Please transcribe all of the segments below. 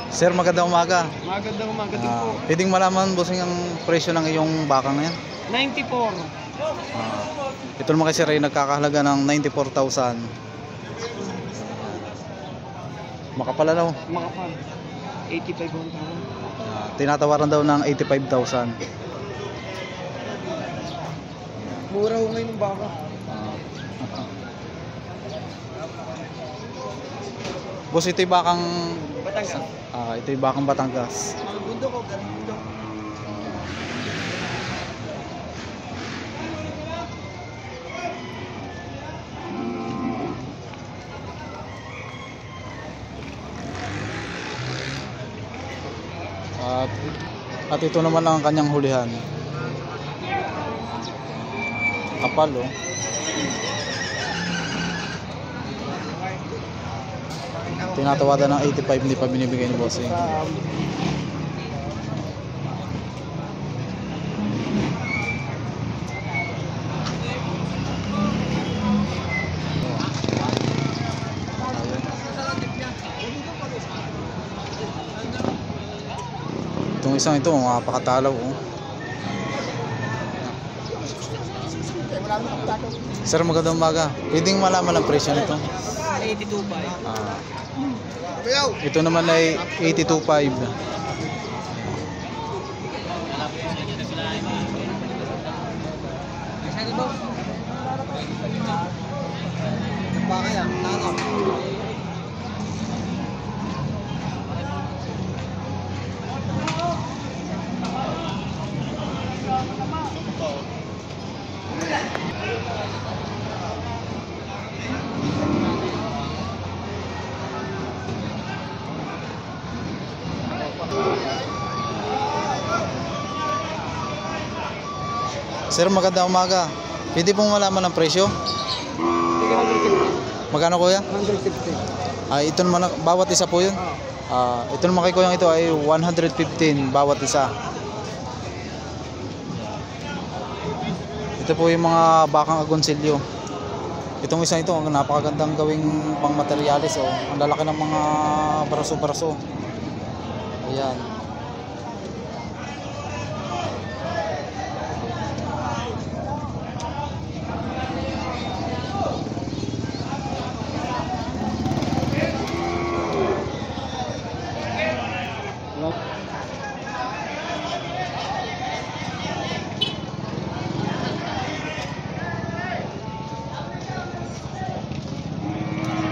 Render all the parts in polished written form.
Sir, magandang umaga. Magandang umaga din po. Pwedeng malaman bossing ang presyo ng iyong baka ngayon? 94. Ito naman kasi rin nagkakahalaga ng 94,000. Makapala daw. Makapal. 85 ang tawag. Tinatawaran daw ng 85,000. Mura ho ngayon ng baka. Boss, ito'y bakang Batangas. ito'y bakang Batangas. Mga bundok o galing bundok. At ito naman ang kanyang hulihan. Kapal, oh. Tinatawada ng 85, hindi pa binibigay ni bossing. Itong isang ito, mapakatalaw, oh. Sir, magandang umaga. Pwedeng malaman ang presyo nito? 82.5. Ito naman ay 82.5. Baka yan, nanap. Sir, magandang umaga. Pwede pong malaman ang presyo? Magkano, kuya? 150. Ito naman, bawat isa po yun? Ito naman kay kuya ito ay 115 bawat isa. Ito po yung mga bakang agonsilyo. Itong isa ito, ang napakagandang gawing pang materialis, oh. Ang lalaki ng mga braso-braso. Ayan.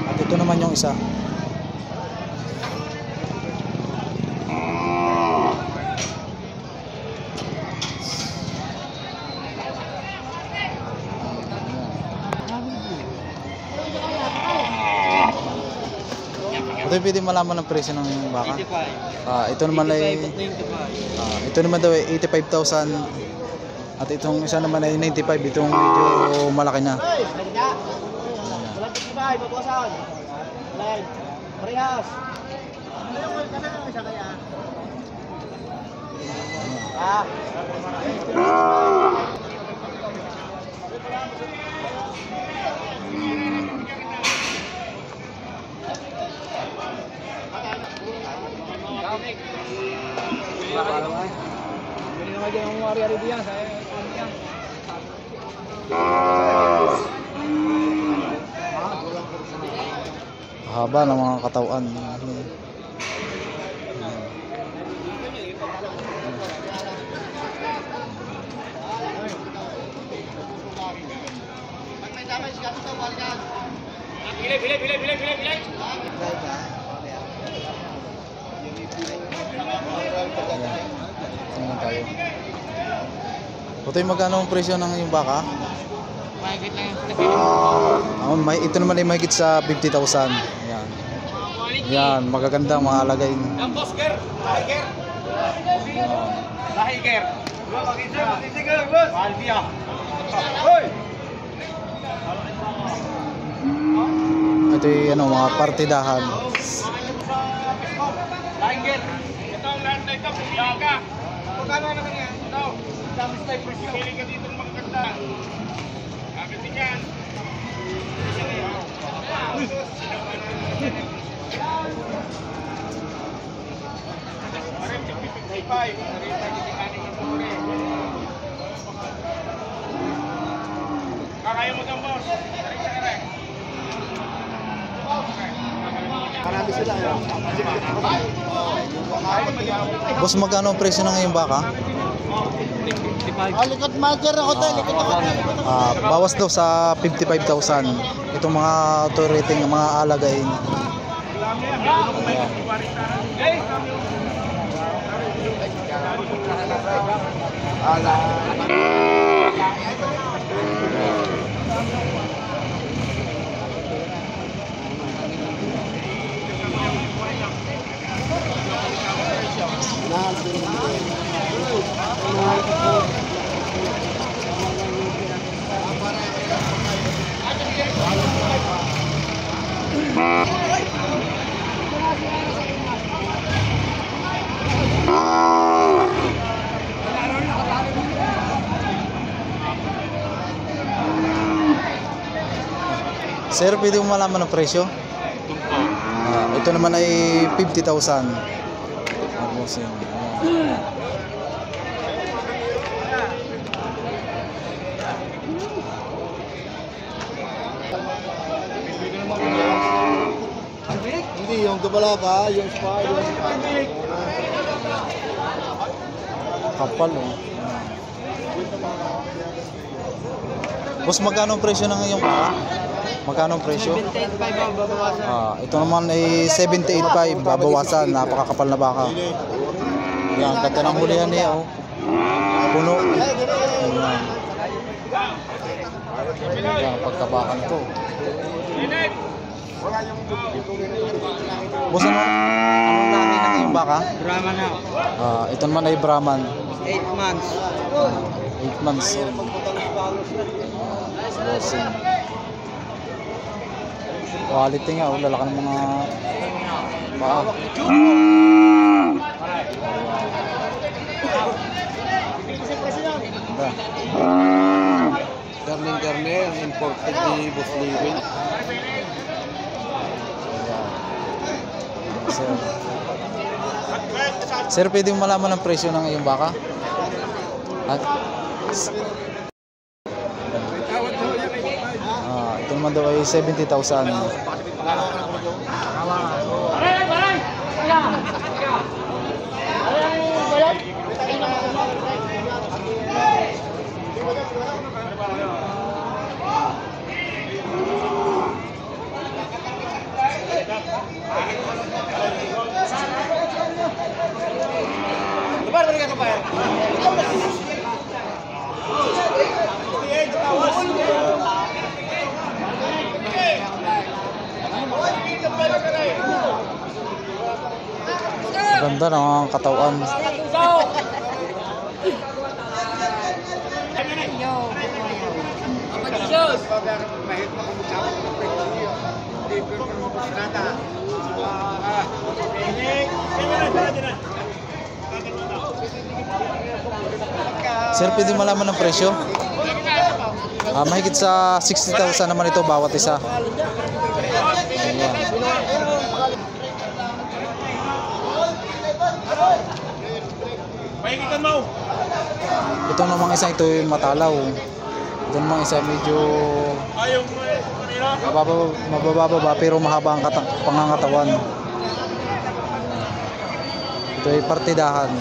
At ito naman yung isa. Ito pwede malaman ang presyo ng baka. 85. Ito naman ay 95. ito naman daw ay 85,000. At itong isa naman ay 95. Itong medyo malaki na. Bye, babawasan. Line. Parehas. Haba ng mga katawan. Tingnan tayo. Ito yung magkano ang presyo ng yung baka? Mahigit lang yung Ito naman ay mahigit sa 50,000. Yan. Yan, magaganda mga alagay. Ang boss, Ger. Lahiger. Lahiger. Alvia. Hoy! Ito yung mga partidahan. Lahiger. Ito ang lahat na ito. Yaga. Magkano naman yan? Ito. Dami style presyo. Pili ka dito ng maganda. Bakit yan? 55. Kakaya mo daw, boss. Marami sila. Boss, magkano ang presyo ng ngayong baka? Likod master ako tayo. Likod ako. Bawas daw sa 55,000. Itong mga authority, mga alagain. Sir, pwede mo malaman ang presyo? Ito naman ay 50,000. Bossing. Hindi, yung Dubalaga, yung Spa, yung Kapal, oh. Boss, magkano ang presyo ng iyong baka? Magkano ang presyo? 78.5 babawasan. Ito naman ay 78.5 babawasan. Napakakapal na baka. Yan, ganda ng hulihan niya, oh. Puno. Ayan. Yan, pagkabaka nito. Boss, anong lahi ng iyong baka? Drama na. Ito naman ay Brahman. 8 months. 8 months old. Bossing. Quality nga, oh. Lalaki ng mga baka. Ganda. Karne, ang imported ni Boss Lewin. Sir, pwede mo malaman ang presyo ng iyong baka? Ito naman daw ay 70,000. Ganda ng katawan. Sir, pwede malaman ang presyo? Mahigit sa 60,000 naman ito bawat isa. Ayan. Pahigitan mo! Ito namang isa, ito yung matalaw. Ito namang isa medyo Ayaw mo kanina? mabababa pero mahaba ang pangangatawan. Ito ay partidahan.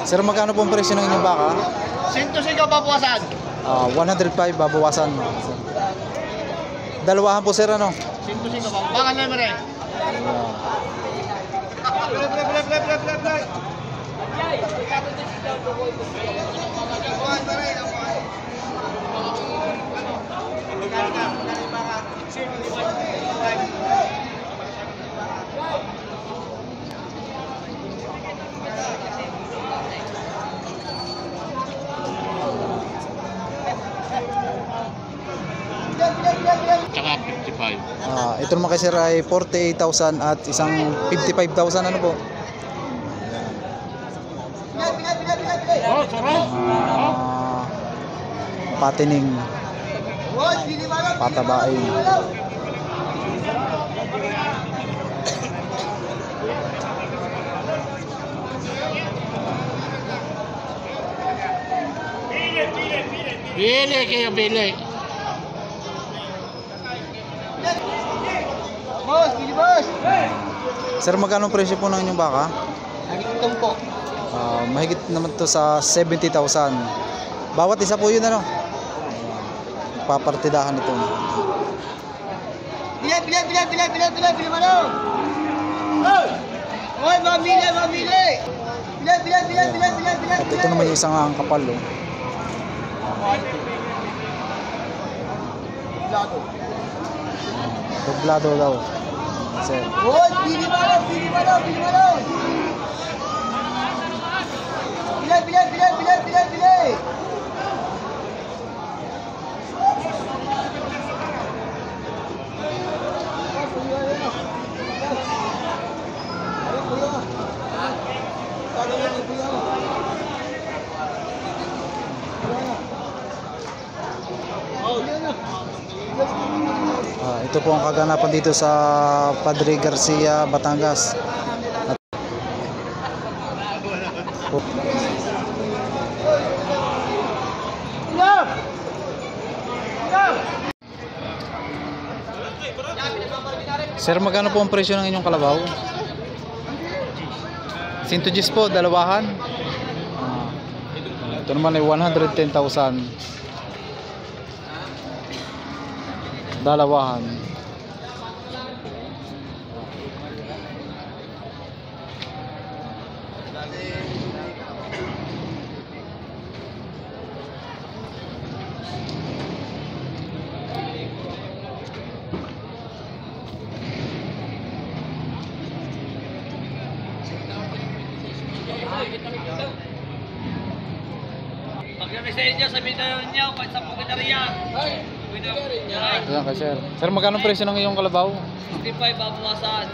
Sir, magkano po ang presyo ng inyong baka? 105 babawasan. 105 babawasan. Dalawahan po, sir, ano? 105 baka na mare. Tsaka 55. Ito naman kay sir ay 48,000 at isang 55,000 ano po. Oh, sarap. Patining patabain. Bili kayo, bili. Boss, bili boss. Sir, magkano presyo po ng inyong baka? Ang po. Mahigit naman to sa 70,000. Bawat isa po yun ano. Papartidahan ito. Bili malo. Hoy, mabili. At ito naman yung isang ang kapal oh. Doblado daw. Sir. Hoy, bili malo. Bili. Ito po ang kaganapan dito sa Padre Garcia, Batangas. Sir, magkano po ang presyo ng inyong kalabaw? 110 po, dalawahan. Ito naman ay 110,000. Dalawahan. Pag kami sa inyo, sabihin na ninyo, kahit sa pagkatariya. Ayan ka, sir. Sir, magkano presyo ng iyong kalabaw? 65 babawasan.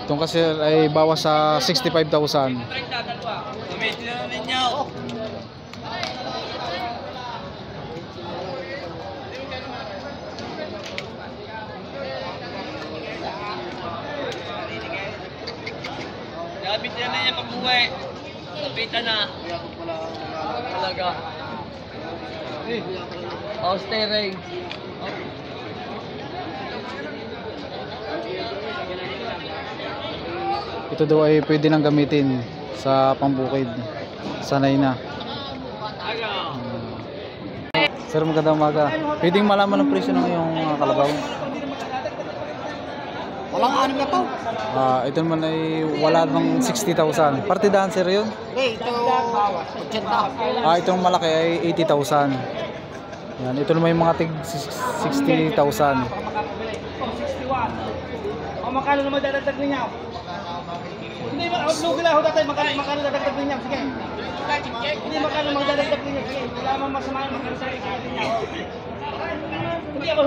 Itong kasi ay bawas sa 65,000. 30, dalawa. Gamitin na ninyo. Gamitin na ninyo pag-uwi. Sabitan na. Talaga. Steering. Ito daw ay pwede nang gamitin sa pambukid. Sanay na. Sir, magandang umaga. Pwedeng malaman ang presyo ng iyong kalabaw? Walang anim na to. Ito naman ay wala ng 60,000. Partidahan, sir, yun? Hey, ito 80. Itong malaki ay 80,000. Yan, ito naman yung mga tig 60,000. O, makano naman dadagdag ninyo? Hindi, lugi lang ako tatay. Makano dadagdag ninyo? Sige. Hindi, makano magdadagdag ninyo? Sige, wala mang masama. Makano sa ninyo? Hindi ako